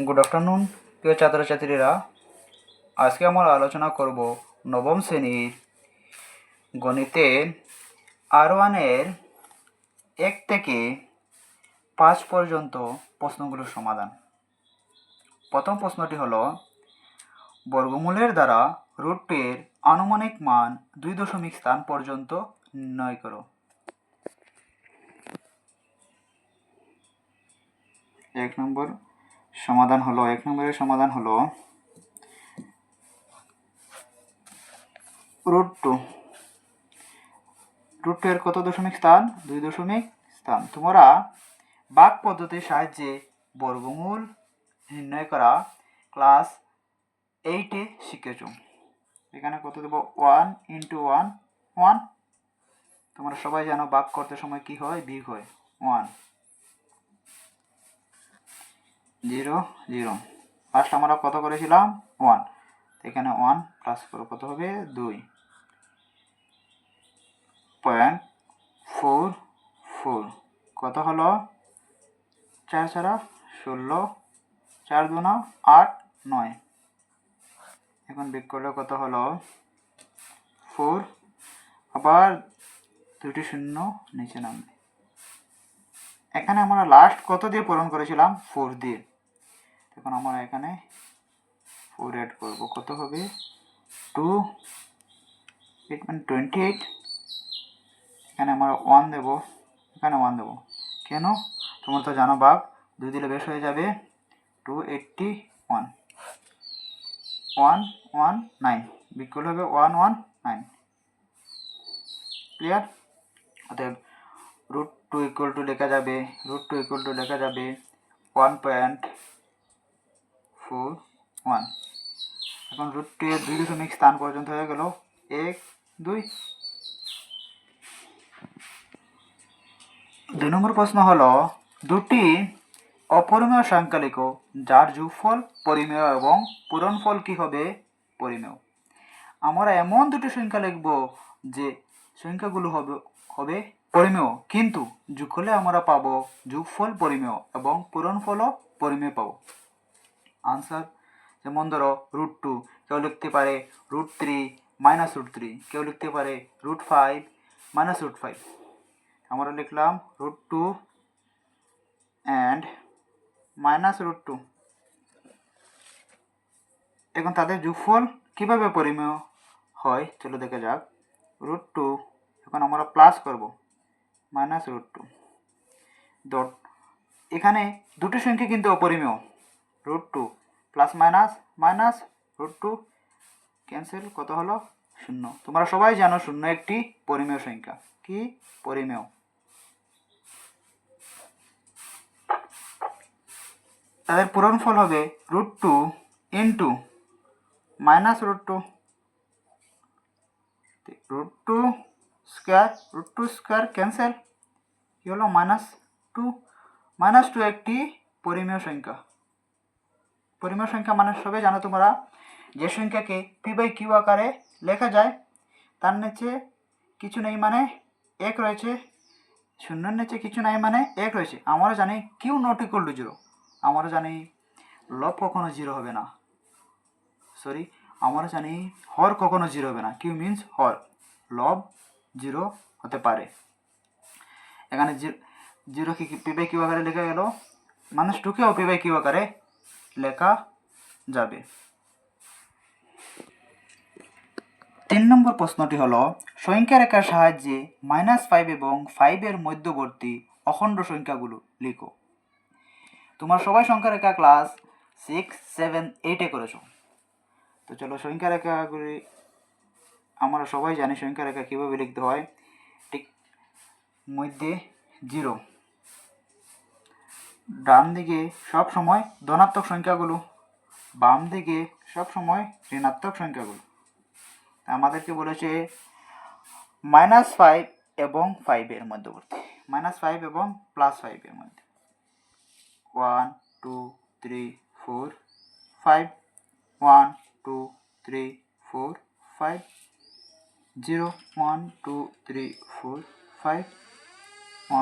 Good afternoon প্রিয় ছাত্রছাত্রীরা। আজকে আমরা আলোচনা করব নবম শ্রেণীর গণিতের R1-এর 1 থেকে 5 পর্যন্ত প্রশ্নগুলোর সমাধান। প্রথম প্রশ্নটি হলো, বর্গমূলের দ্বারা √2-এর আনুমানিক মান 2 দশমিক স্থান পর্যন্ত নির্ণয় করো। 1 নম্বরের সমাধান হলো √2 এর কত দশমিক স্থান? 2 দশমিক স্থান। তোমরা ভাগ পদ্ধতির সাহায্যে বর্গমূল নির্ণয় করা ক্লাস 8-এ শিখেছ। এখানে কত দেব? 1 × 1 1। তোমরা সবাই জানো ভাগ করতে সময় কি হয়? বিয়োগ হয়। 1 0 0। ফার্স্ট আমরা কত করেছিলাম? 1। এখানে 1 প্লাস করো, কত হবে? 2.44। কত হলো? 4 ছাড়া 16, 4 2 8 9। এখন বিয়োগ করলে কত হলো? 4। আবার দুটি শূন্য নিচে নামবে। এখানে আমরা লাস্ট কত দিয়ে পূরণ করেছিলাম? 4 দিয়ে। এখন আমরা এখানে 4 অ্যাড করব, কত হবে? 2 8 মানে 28। এখানে আমরা 1 দেব, এখানে 1 দেব। কেন? তোমরা তো জানো ভাগ 2 দিলে বেশ হয়ে যাবে। 281 119 বিকল্প হবে 119। ক্লিয়ার? অতএব √2 ইকুয়াল টু লেখা যাবে 1.41। এখন √2 এর 2 দশমিক স্থান পর্যন্ত হয়ে গেল 1 2। 2 নম্বর প্রশ্ন হলো, দুটি অপরিমেয় সংখ্যা লিখো যার যোগফল পরিমেয় এবং পূরণফল কি হবে? পরিমেয়। আমরা এমন দুটি সংখ্যা লিখব যে সংখ্যাগুলো হবে পরিমেয়, কিন্তু যোগ করলে আমরা পাবো যোগফল পরিমেয় এবং পূরণফলও পরিমেয় পাবো। আনসার যেমন ধরো √2, কেউ লিখতে পারে √3 -√3, কেউ লিখতে পারে √5 -√5। আমরা লিখলাম √2 and -√2। এখন তাদের যোগফল কিভাবে পরিমেয় হয় চলো দেখা যাক। √2 এখন আমরা প্লাস করব -√2 ডট। এখানে দুটি সংখ্যা কিন্তু অপরিমেয়। √2 প্লাস মাইনাস মাইনাস √2 ক্যান্সেল, কত হলো? 0। তোমরা সবাই জানো 0 একটি পরিমেয় সংখ্যা। কি? পরিমেয়। তাদের পূরণফল হবে √2 ইন্টু -√2 √2 স্কোয়ার ক্যান্সেল, কি হলো? -2। -2 একটি পরিমেয় সংখ্যা। পরিমেয় সংখ্যা মানে সবাই জানো তোমরা, যে সংখ্যাকে p/q আকারে লেখা যায়, তার নিচে কিছু নেই মানে 1 রয়েছে, শূন্যের নিচে কিছু নাই মানে 1 রয়েছে। আমরা জানি q ≠ 0। আমরা জানি লব কখনো 0 হবে না। আমরা জানি হর কখনো 0 হবে না। q মিন্স হর, লব 0 হতে পারে। এখানে 0 কি p/q আকারে লেখা গেল, -2কেও p/q আকারে লেখা যাবে। 3 নম্বর প্রশ্নটি হলো, সংখ্যা রেখার সাহায্যে -5 এবং 5 এর মধ্যবর্তী অখণ্ড সংখ্যাগুলো লিখো। তোমরা সবাই সংখ্যা রেখা ক্লাস 6 7 8-এ করেছো। তো চলো সংখ্যা রেখাগুলি আমরা সবাই জানি সংখ্যা রেখা কীভাবে লিখতে হয়। ঠিক মধ্যে 0, ডান দিকে সব সময় ধনাত্মক সংখ্যাগুলো, বাম দিকে সব সময় ঋণাত্মক সংখ্যাগুলো। আমাদেরকে বলেছে -5 এবং 5 এর মধ্যবর্তী, -5 এবং +5 এর মধ্যে। 1 2 3 4 5 1 2 3 4 5 0 1 2 3 4 5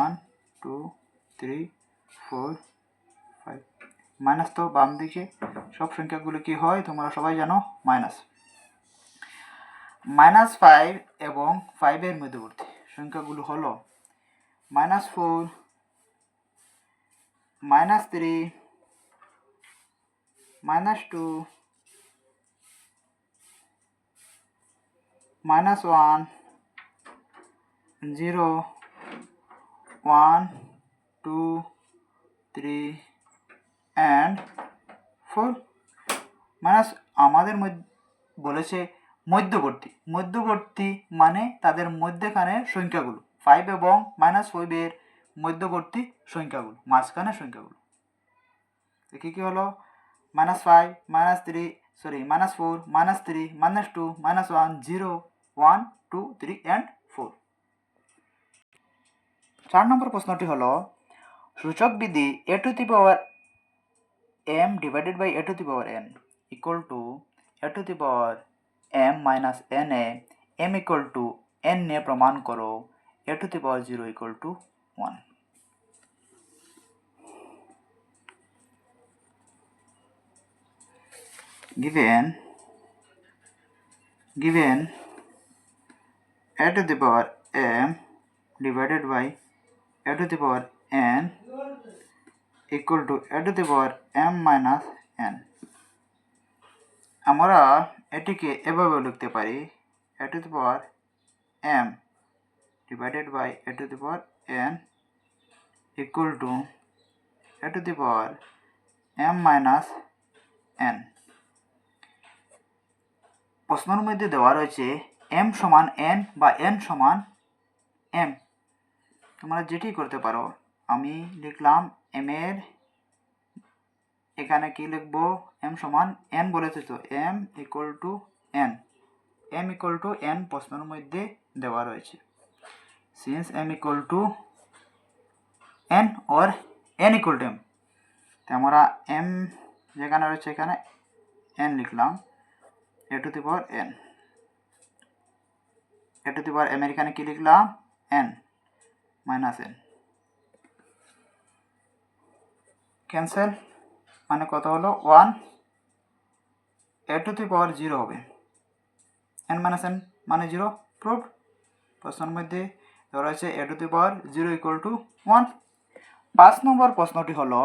1 2 3 4 5। মাইনাস তো বাম দিকে সব সংখ্যাগুলো কি হয় তোমরা সবাই জানো, মাইনাস। -5 এবং 5 এর মধ্যবর্তী সংখ্যাগুলো হলো -4, -3, -2, -1, 0, 1, 2, 3 and 4 মাইনাস আমাদের বলেছে মধ্যবর্তী মানে তাদের মধ্যখানের সংখ্যাগুলো, 5 এবং -5 এর মধ্যবর্তী সংখ্যাগুলো, মাঝখানের সংখ্যাগুলো। কি কি হলো? -5, -3, সরি -4, -3, -2, -1, 0, 1, 2, 3 and 4। 4 নম্বর প্রশ্নটি হলো সূচক বিধি a to the power m divided by a to the power n equal to a to the power m minus n a m equal to n নিয়ে প্রমাণ করো a to the power 0 equal to 1। given a to the power m divided by a to the power n equal to a to the power m minus n, আমরা এটিকে এভাবে লিখতে পারি a to the power m divided by a to the power n equal to a to the power m minus n। প্রশ্নের মধ্যে দেওয়া রয়েছে m সমান n বা n সমান m, তোমরা যেটি করতে পারো। আমি লিখলাম m এর এখানে কি লিখব, m সমান n বলেছে তো m equal two n, m equal two n প্রশ্নের মধ্যে দেওয়া রয়েছে। Since m equal two n or n equal two m, তো আমরা m যেখানে রয়েছে এখানে n লিখলাম, a to the power n, a to the power m এর এখানে কি লিখলাম n মাইনাস n, ক্যান্সেল মানে কত হলো 1, a to the power 0 হবে, n মাইনাস n মানে 0, প্রুভড। প্রশ্নের মধ্যে ধরা রয়েছে a to the power 0 equal to 1। 5 নম্বর প্রশ্নটি হলো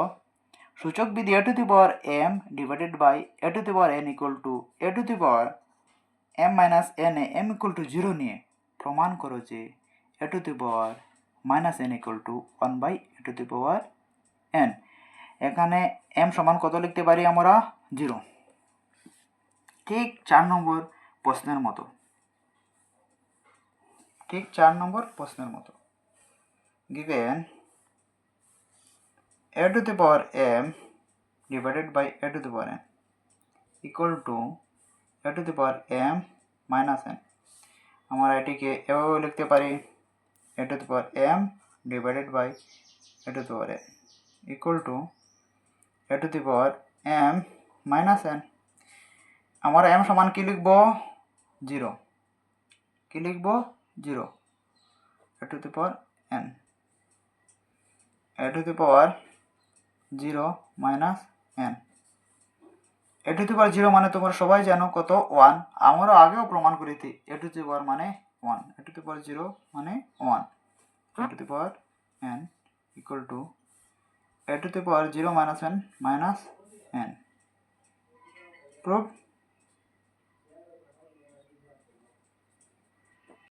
সূচক বিধি a to the power m divided by a to the power n equal to a to the power m minus n এ m ইকুয়াল টু 0 নিয়ে প্রমাণ করো যে a to the power minus n equal to 1 by a to the power n। এখানে m সমান কত লিখতে পারি আমরা 0, ঠিক 4 নম্বর প্রশ্নের মতো, ঠিক 4 নম্বর প্রশ্নের মতো। given a to the power m divided by a to the power n equal to a to the power m minus n, আমরা এটিকে এভাবে লিখতে পারি a to the power m divided by a to the power n equal to a to the power m minus n। আমরা m সমান কি লিখব 0, কি লিখব 0, a to the power n, a to the power 0 minus n, a to the power 0 মানে তোমরা সবাই জানো কত 1, আমরা আগেও প্রমাণ করেছি a to the power মানে 1, a to the power 0 মানে 1, a to the power n equal to a to the power 0 minus n minus n, proof।